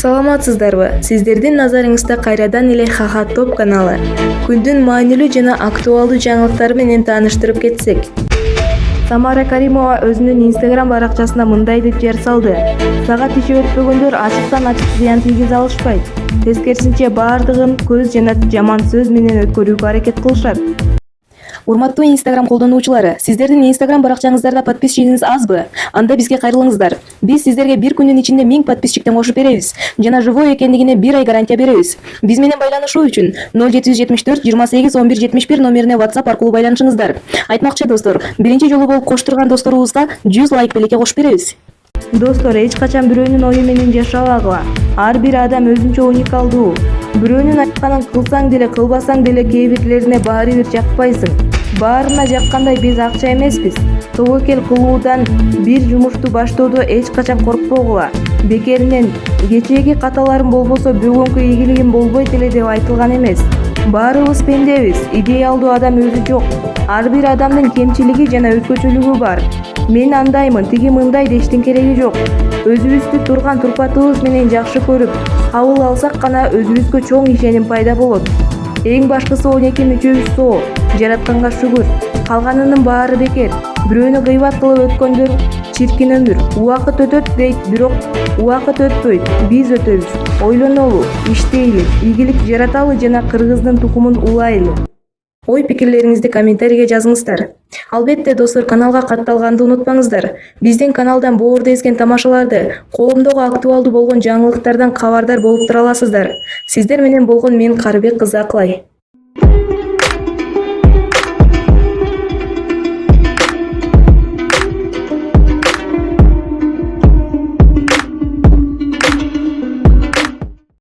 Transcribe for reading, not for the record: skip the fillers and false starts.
Саламатсыздарбы? Сиздердин назарыңызда кайрадан эле Ха-Ха Топ каналы. Күндүн маанилүү жана актуалдуу жаңылыктары менен тааныштырып кетсек. Самара Каримова өзүнүн Instagram баракчасына мындай деп жар салды. Сагат иши өтпөгөндөр ачыктан ачык зыян тийгизе алышпайт. Тескерисинче баардыгын көз жана жаман сөз менен өткөрүүгө аракет кылышат. Урматтуу Instagram колдонуучулары, сиздердин Instagram баракчаңыздарда подписчигиңиз азбы? Анда бизге кайрылыңыздар. Биз сиздерге бир күндүн ичинде 1000 подписчиктен кошуп беребиз. Жана живой экендигине 1 ай гарантия беребиз. Биз менен байланышуу үчүн 0774 28 11 71 номерине WhatsApp аркылуу байланышыңыздар. Айтмакчы достор, биринчи жолу болуп коштурган досторубузга 100 лайк белекке кошуп беребиз. Достор, эч качан бирөөнүн ою менен жашабагыла. Ар бир адам өзүнчө уникалдуу. Бирөөнүн айтканын кылсаң деле кылбасаң деле кээ бирлерине баары бир жакпайсың. Баарына жаккандай биз акча эмеспиз. Тобокел кылуудан, бир жумушту баштоодо эч качан коркпогула. Бекеринен кечээги каталарым болбосо бүгүнкү ийгилигим болбойт эле деп айтылган эмес. Баарыбыз пендебиз, идеалдуу адам өзү жок. Ар бир адамдын кемчилиги жана өзгөчөлүгү бар. Мен андаймын, тиги мындай дештин кереги жок. Өзүбүздү турган турпатыбыз менен жакшы көрүп, кабыл алсак гана өзүбүзгө чоң ишеним пайда болот. Эң башкысы 12 мүчөбүз соо. Жаратканга шүгүр. Калганынын баары бекер. Бирөөнү гыйбат кылып өткөндөр чиркин өмүр. Убакыт өтөт дейт, бирок убакыт өтпөйт. Биз өтөбүз. Ойлонолу, иштейли, ийгилик жараталы жана кыргыздын тукумун улайлы. Ой пикирлериңизди комментарийге жазыңыздар. Албетте достор, каналга катталганды унутпаңыздар. Биздин каналдан боорду эзген тамашаларды, коомдогу актуалдуу болгон жаңылыктардан кабардар болуп тура аласыздар. Сиздер менен болгон мен Карыбек кызы Аклай.